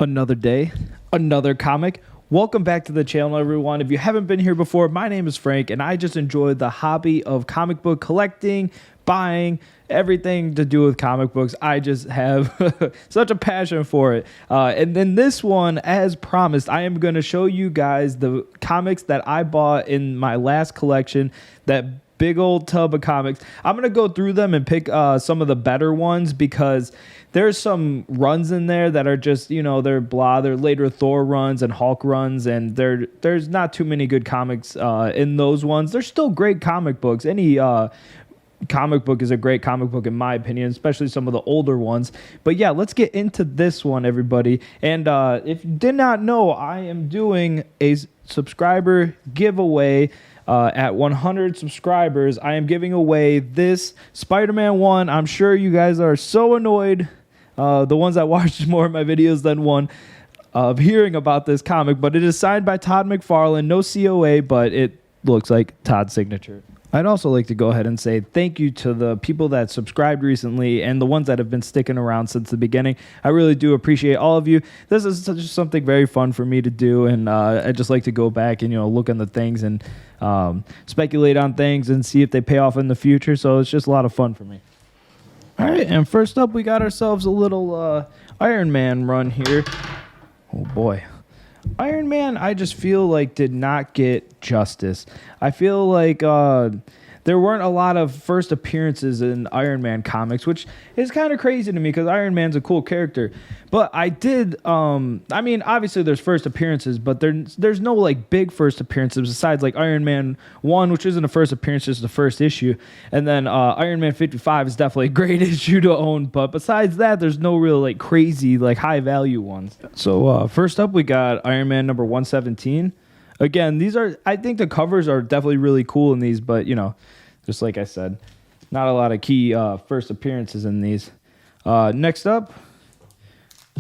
Another day, another comic. Welcome back to the channel, everyone. If you haven't been here before, my name is Frank, and I just enjoy the hobby of comic book collecting, buying, everything to do with comic books. I just have such a passion for it. And then this one, as promised, I am going to show you guys the comics that I bought in my last collection, that big old tub of comics. I'm going to go through them and pick some of the better ones because there's some runs in there that are just, you know, they're blah. They're later Thor runs and Hulk runs, and there's not too many good comics in those ones. They're still great comic books. Any comic book is a great comic book in my opinion, especially some of the older ones. But yeah, let's get into this one, everybody. And if you did not know, I am doing a subscriber giveaway. At 100 subscribers, I am giving away this Spider-Man 1. I'm sure you guys are so annoyed, the ones that watch more of my videos than one, of hearing about this comic, but it is signed by Todd McFarlane. No COA, but it looks like Todd's signature. I'd also like to go ahead and say thank you to the people that subscribed recently and the ones that have been sticking around since the beginning. I really do appreciate all of you. This is just something very fun for me to do, and I just like to go back and, you know, look into things and speculate on things and see if they pay off in the future. So it's just a lot of fun for me. All right, and first up, we got ourselves a little Iron Man run here. Oh boy. Iron Man, I just feel like did not get justice. I feel like there weren't a lot of first appearances in Iron Man comics, which is kind of crazy to me because Iron Man's a cool character. But I did, I mean, obviously there's first appearances, but there's no like big first appearances besides like Iron Man 1, which isn't a first appearance, just the first issue. And then Iron Man 55 is definitely a great issue to own. But besides that, there's no real like crazy, like high value ones. So first up, we got Iron Man number 117. Again, these are, I think the covers are definitely really cool in these, but, you know, just like I said, not a lot of key first appearances in these. Next up,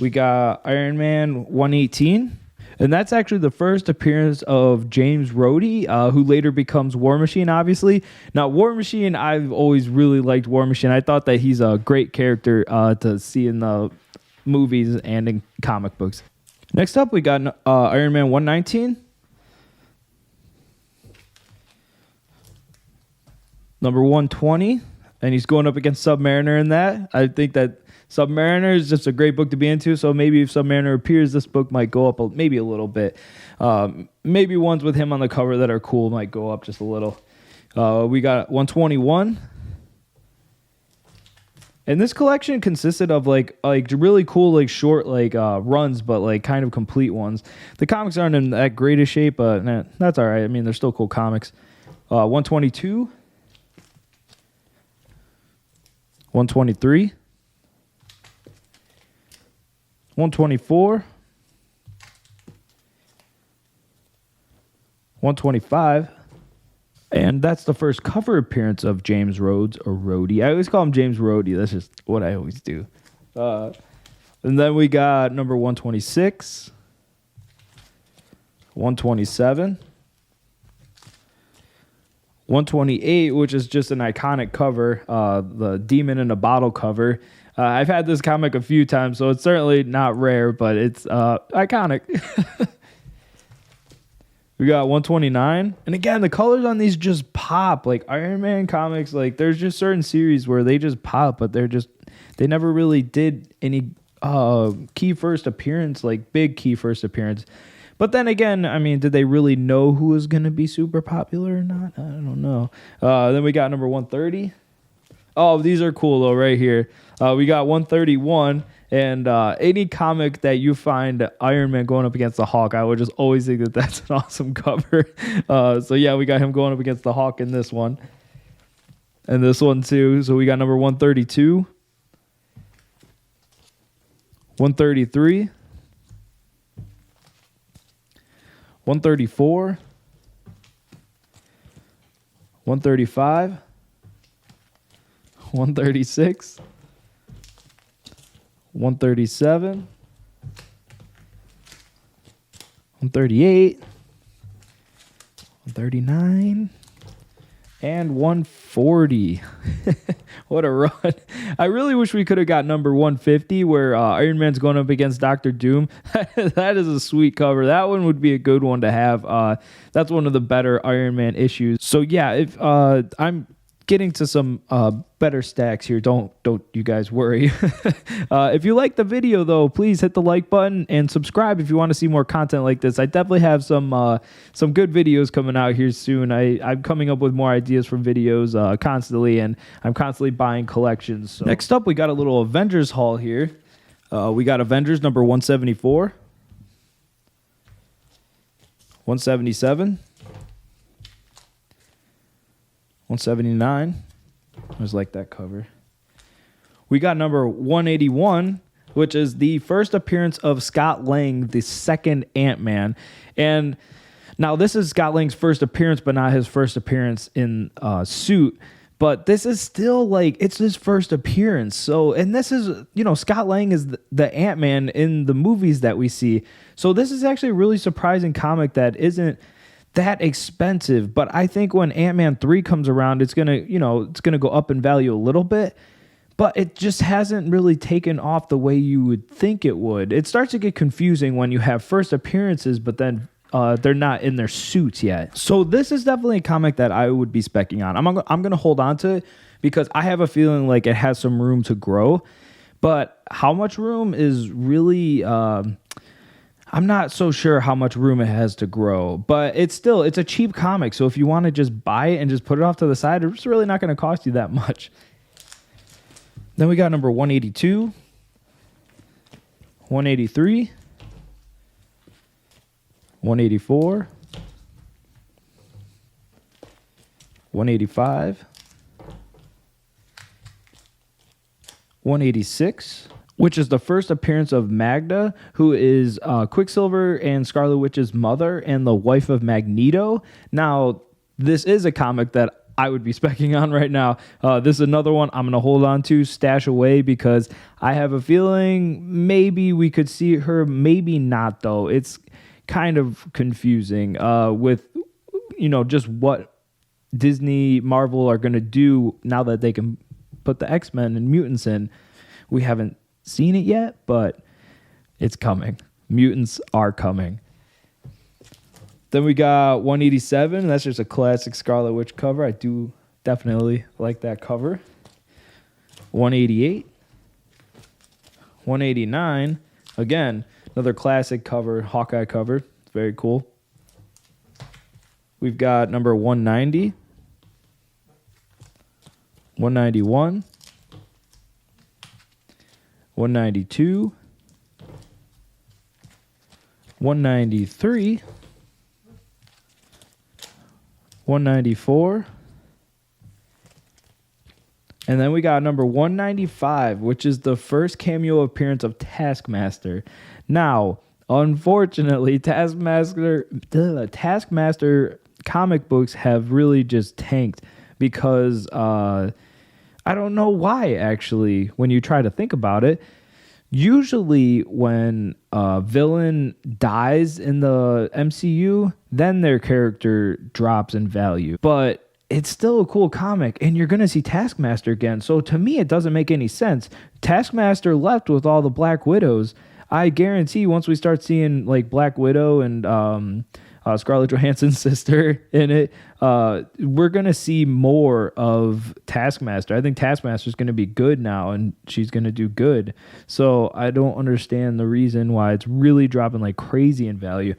we got Iron Man 118, and that's actually the first appearance of James Rhodey, who later becomes War Machine, obviously. Now, War Machine, I've always really liked War Machine. I thought that he's a great character to see in the movies and in comic books. Next up, we got Iron Man 119. Number 120, and he's going up against Submariner in that. I think that Submariner is just a great book to be into, so maybe if Submariner appears, this book might go up maybe a little bit. Maybe ones with him on the cover that are cool might go up just a little. We got 121. And this collection consisted of like really cool like short like runs, but like kind of complete ones. The comics aren't in that great a shape, but that's all right. I mean, they're still cool comics. 122. 123, 124, 125, and that's the first cover appearance of James Rhodes, or Rhodey. I always call him James Rhodey. That's just what I always do. And then we got number 126, 127, 128, which is just an iconic cover, the Demon in a Bottle cover. I've had this comic a few times, so it's certainly not rare, but it's iconic. We got 129. And again, the colors on these just pop. Like Iron Man comics, like there's just certain series where they just pop, but they never really did any key first appearance, like big key first appearance. But then again, I mean, did they really know who was going to be super popular or not? I don't know. Then we got number 130. Oh, these are cool, though, right here. We got 131. And any comic that you find Iron Man going up against the Hulk, I would just always think that that's an awesome cover. So, yeah, we got him going up against the Hulk in this one. And this one, too. So we got number 132. 133. 134, 135, 136, 137, 138, 139, And 140. What a run. I really wish we could have got number 150 where Iron Man's going up against Doctor Doom. That is a sweet cover. That one would be a good one to have. That's one of the better Iron Man issues. So yeah, if I'm getting to some better stacks here. Don't you guys worry. If you like the video though, please hit the like button and subscribe if you want to see more content like this. I definitely have some good videos coming out here soon. I'm coming up with more ideas for videos constantly, and I'm constantly buying collections. So next up, we got a little Avengers haul here. We got Avengers number 174, 177, 179. I always like that cover. We got number 181, which is the first appearance of Scott Lang, the second Ant-Man. And now this is Scott Lang's first appearance, but not his first appearance in suit. But this is still like, it's his first appearance. So, and this is, Scott Lang is the Ant-Man in the movies that we see. So this is actually a really surprising comic that isn't that expensive, but I think when Ant-Man 3 comes around, it's gonna go up in value a little bit, but it just hasn't really taken off the way you would think it would. It starts to get confusing when you have first appearances, but then they're not in their suits yet. So this is definitely a comic that I would be specking on. I'm gonna hold on to it because I have a feeling like it has some room to grow, but how much room is really I'm not so sure how much room it has to grow, but it's a cheap comic. So if you want to just buy it and just put it off to the side, it's really not going to cost you that much. Then we got number 182, 183, 184, 185, 186, which is the first appearance of Magda, who is Quicksilver and Scarlet Witch's mother and the wife of Magneto. Now, this is a comic that I would be specking on right now. This is another one I'm going to hold on to, stash away, because I have a feeling maybe we could see her, maybe not, though. It's kind of confusing with, just what Disney, Marvel are going to do now that they can put the X-Men and mutants in. We haven't seen it yet, but it's coming. Mutants are coming. Then we got 187. That's just a classic Scarlet Witch cover. I do definitely like that cover. 188. 189. Again, another classic cover, Hawkeye cover. It's very cool. We've got number 190. 191. 192, 193, 194, and then we got number 195, which is the first cameo appearance of Taskmaster. Now, unfortunately, Taskmaster comic books have really just tanked because I don't know why, actually, when you try to think about it. Usually when a villain dies in the MCU, then their character drops in value. But it's still a cool comic, and you're going to see Taskmaster again. So to me, it doesn't make any sense. Taskmaster left with all the Black Widows. I guarantee once we start seeing like Black Widow and Scarlett Johansson's sister in it, we're going to see more of Taskmaster. I think Taskmaster's going to be good now, and she's going to do good. So I don't understand the reason why it's really dropping like crazy in value.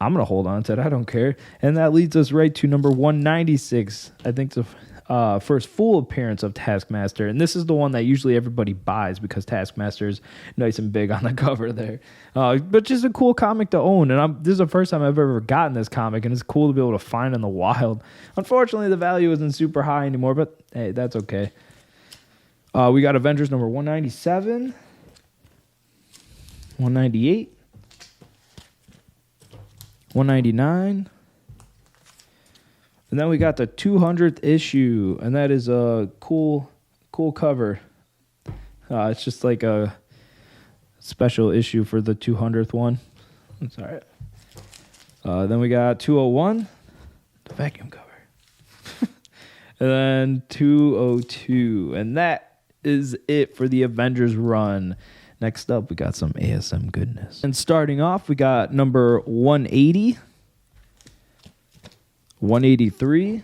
I'm going to hold on to it. I don't care. And that leads us right to number 196. I think it's the first full appearance of Taskmaster. And this is the one that usually everybody buys because Taskmaster is nice and big on the cover there. But just a cool comic to own. And this is the first time I've ever gotten this comic, and it's cool to be able to find in the wild. Unfortunately, the value isn't super high anymore, but hey, that's okay. We got Avengers number 197, 198, 199, and then we got the 200th issue, and that is a cool cover. It's just like a special issue for the 200th one. That's all right. Then we got 201, the vacuum cover. And then 202. And that is it for the Avengers run. Next up, we got some ASM goodness. And starting off, we got number 180, 183.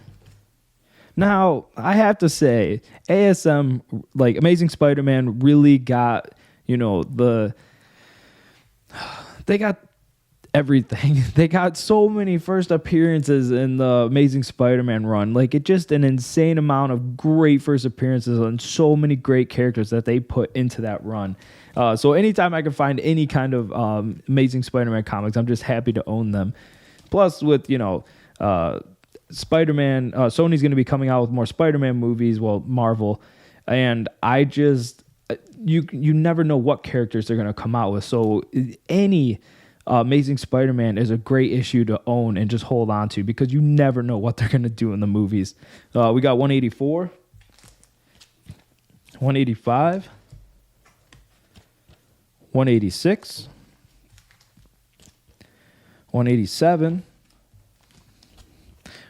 Now, I have to say, ASM, like Amazing Spider-Man, really got, they got everything. They got so many first appearances in the Amazing Spider-Man run. Like, it's just an insane amount of great first appearances and so many great characters that they put into that run. So anytime I can find any kind of Amazing Spider-Man comics, I'm just happy to own them. Plus, with, Spider-Man, Sony's going to be coming out with more Spider-Man movies, well, Marvel, and I just, you never know what characters they're going to come out with, so any Amazing Spider-Man is a great issue to own and just hold on to, because you never know what they're going to do in the movies. We got 184, 185, 186, 187,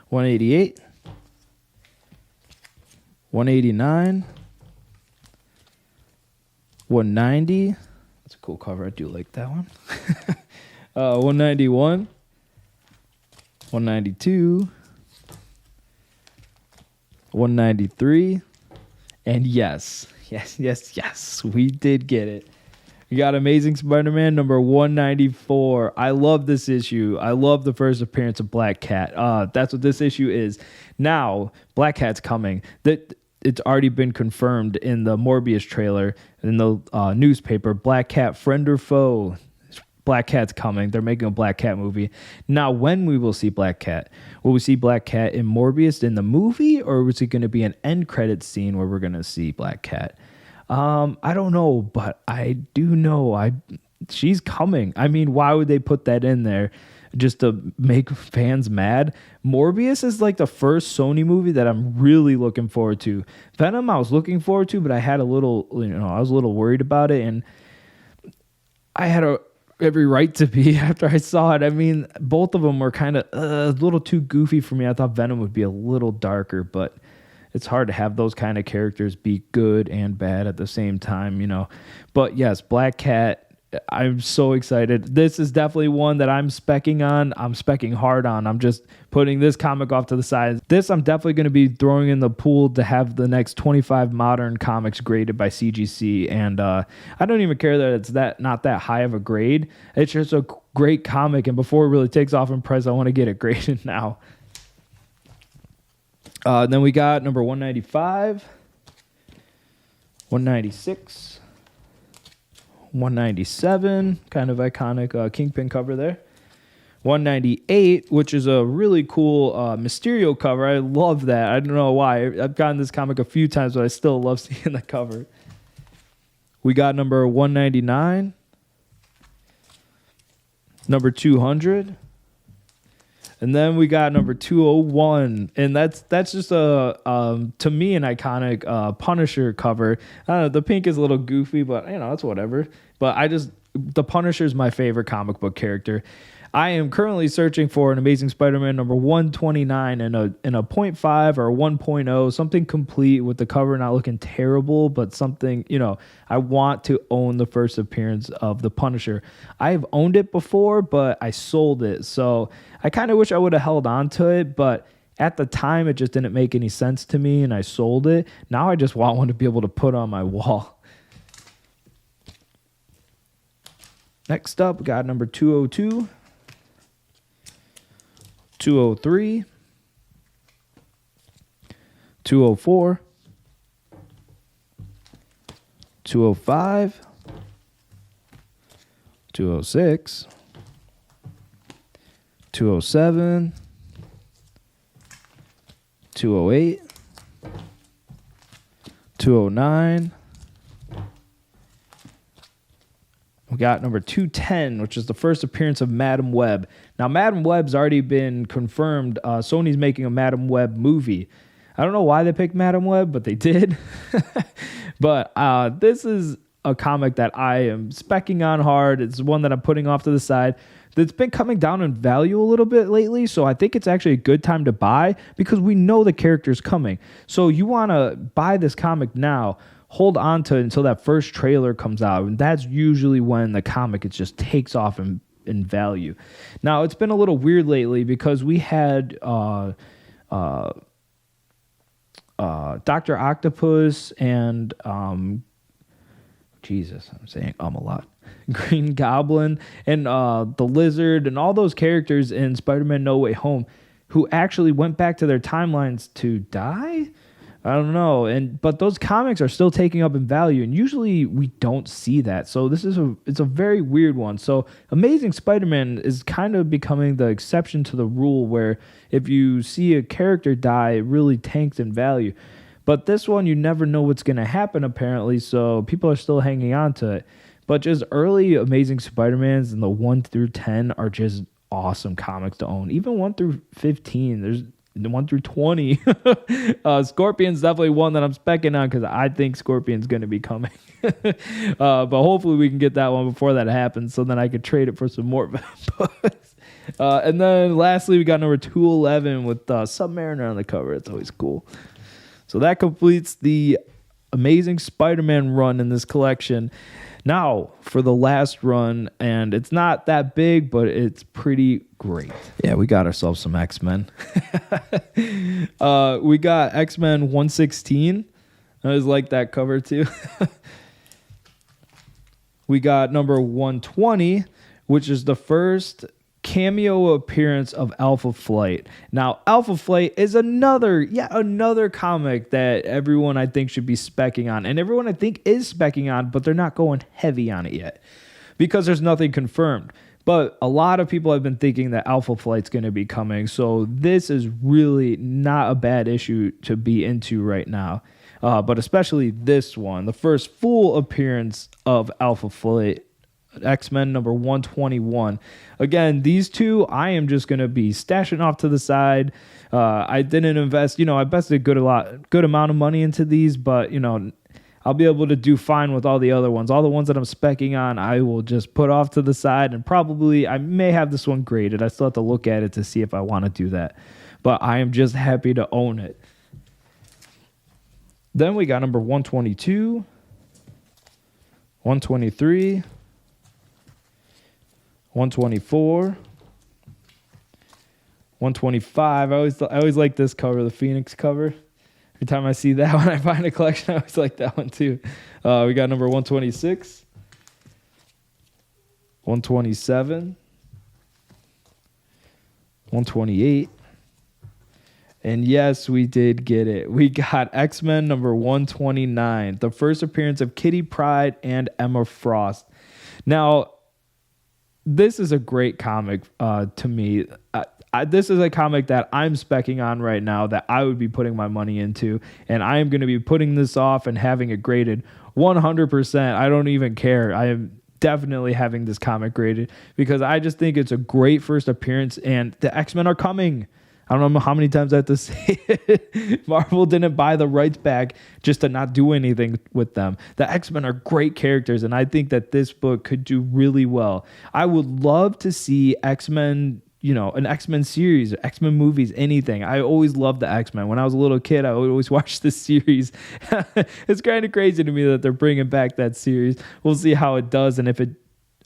188, 189, 190. That's a cool cover. I do like that one. 191, 192, 193, and yes, we did get it. We got Amazing Spider-Man number 194. I love this issue. I love the first appearance of Black Cat. That's what this issue is. Now, Black Cat's coming. It's already been confirmed in the Morbius trailer, in the newspaper. Black Cat, friend or foe? Black Cat's coming. They're making a Black Cat movie. Now, when we will see Black Cat? Will we see Black Cat in Morbius in the movie, or is it going to be an end credit scene where we're going to see Black Cat? I don't know, but I do know she's coming. I mean, why would they put that in there? Just to make fans mad? Morbius is like the first Sony movie that I'm really looking forward to. Venom I was looking forward to, but I had I was a little worried about it, and I had every right to be after I saw it. I mean, both of them were kind of a little too goofy for me. I thought Venom would be a little darker, but it's hard to have those kind of characters be good and bad at the same time, But yes, Black Cat, I'm so excited. This is definitely one that I'm specking on. I'm specking hard on. I'm just putting this comic off to the side. This I'm definitely going to be throwing in the pool to have the next 25 modern comics graded by CGC. And I don't even care that it's not that high of a grade. It's just a great comic. And before it really takes off in price, I want to get it graded now. Then we got number 195, 196, 197, kind of iconic Kingpin cover there. 198, which is a really cool Mysterio cover. I love that. I don't know why. I've gotten this comic a few times, but I still love seeing the cover. We got number 199, number 200, and then we got number 201, and that's just to me an iconic Punisher cover. I don't know, the pink is a little goofy, but it's whatever. But the Punisher is my favorite comic book character. I am currently searching for an Amazing Spider-Man number 129 in a 0.5 or a 1.0, something complete with the cover not looking terrible, but something, I want to own the first appearance of the Punisher. I've owned it before, but I sold it. So I kind of wish I would have held on to it, but at the time it just didn't make any sense to me and I sold it. Now I just want one to be able to put on my wall. Next up, we got number 202. 203, 204, 205, 206, 207, 208, 209. We got number 210, which is the first appearance of Madam Webb. Now, Madam Webb's already been confirmed. Sony's making a Madam Webb movie. I don't know why they picked Madam Webb, but they did. But this is a comic that I am speccing on hard. It's one that I'm putting off to the side. That's been coming down in value a little bit lately, so I think it's actually a good time to buy because we know the character's coming. So you want to buy this comic now, hold on to it until that first trailer comes out, and that's usually when the comic just takes off in value. Now, it's been a little weird lately because we had Dr. Octopus and Jesus, I'm saying a lot. Green Goblin and the Lizard and all those characters in Spider-Man No Way Home who actually went back to their timelines to die? I don't know. But those comics are still taking up in value, and usually we don't see that. So it's a very weird one. So Amazing Spider-Man is kind of becoming the exception to the rule where if you see a character die, it really tanks in value. But this one, you never know what's going to happen, apparently, so people are still hanging on to it. But just early Amazing Spider-Mans and the 1 through 10 are just awesome comics to own. Even 1 through 15, there's 1 through 20. Scorpion's definitely one that I'm specking on because I think Scorpion's going to be coming. But hopefully we can get that one before that happens so then I could trade it for some more books. And then lastly, we got number 211 with Submariner on the cover. It's always cool. So that completes the Amazing Spider-Man run in this collection. Now, for the last run, and it's not that big, but it's pretty great. Yeah, we got ourselves some X-Men. We got X-Men 116. I always like that cover, too. We got number 120, which is the first cameo appearance of Alpha Flight. Now, Alpha Flight is another comic that everyone I think should be specking on, and everyone I think is specking on, but they're not going heavy on it yet because there's nothing confirmed. But a lot of people have been thinking that Alpha Flight's going to be coming, so this is really not a bad issue to be into right now. But especially this one, the first full appearance of Alpha Flight, X-Men number 121. Again, these two I am just going to be stashing off to the side. I didn't invest, I invested a good amount of money into these, but I'll be able to do fine with all the other ones. All the ones that I'm specking on, I will just put off to the side, and probably I may have this one graded. I still have to look at it to see if I want to do that, but I am just happy to own it. Then we got number 122, 123, 124, 125. I always like this cover, the Phoenix cover. Every time I see that one, I find a collection. I always like that one too. We got number 126, 127, 128. And yes, we did get it. We got X-Men number 129, the first appearance of Kitty Pryde and Emma Frost. Now, this is a great comic to me. This is a comic that I'm specking on right now that I would be putting my money into, and I am going to be putting this off and having it graded 100%. I don't even care. I am definitely having this comic graded because I just think it's a great first appearance, and the X-Men are coming. I don't know how many times I have to say it. Marvel didn't buy the rights back just to not do anything with them. The X-Men are great characters, and I think that this book could do really well. I would love to see X-Men, an X-Men series, X-Men movies, anything. I always loved the X-Men. When I was a little kid, I would always watch this series. It's kind of crazy to me that they're bringing back that series. We'll see how it does and if it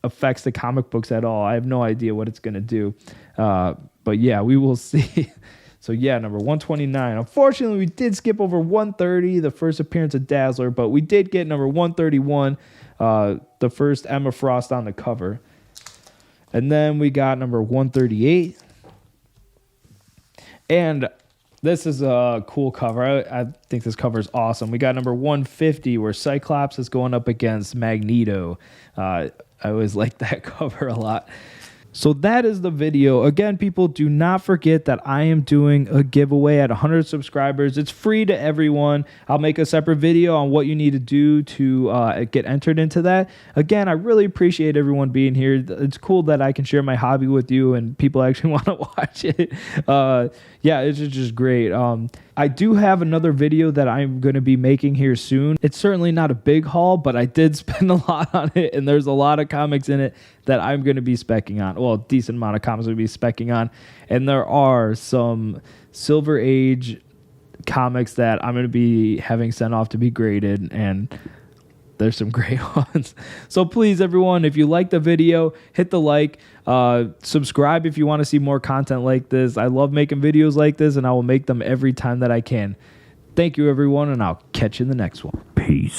affects the comic books at all. I have no idea what it's going to do. But yeah, we will see. So yeah, number 129. Unfortunately, we did skip over 130, the first appearance of Dazzler, but we did get number 131, the first Emma Frost on the cover. And then we got number 138. And this is a cool cover. I think this cover is awesome. We got number 150 where Cyclops is going up against Magneto. I always like that cover a lot. So that is the video. Again, people, do not forget that I am doing a giveaway at 100 subscribers. It's free to everyone. I'll make a separate video on what you need to do to get entered into that. Again, I really appreciate everyone being here. It's cool that I can share my hobby with you and people actually want to watch it. Yeah, it's just great. I do have another video that I'm going to be making here soon. It's certainly not a big haul, but I did spend a lot on it, and there's a lot of comics in it that I'm going to be specking on. Well, a decent amount of comics I'm going to be specking on, and there are some Silver Age comics that I'm going to be having sent off to be graded, and there's some great ones. So please, everyone, if you like the video, hit the like, subscribe if you want to see more content like this. I love making videos like this, and I will make them every time that I can. Thank you, everyone, and I'll catch you in the next one. Peace.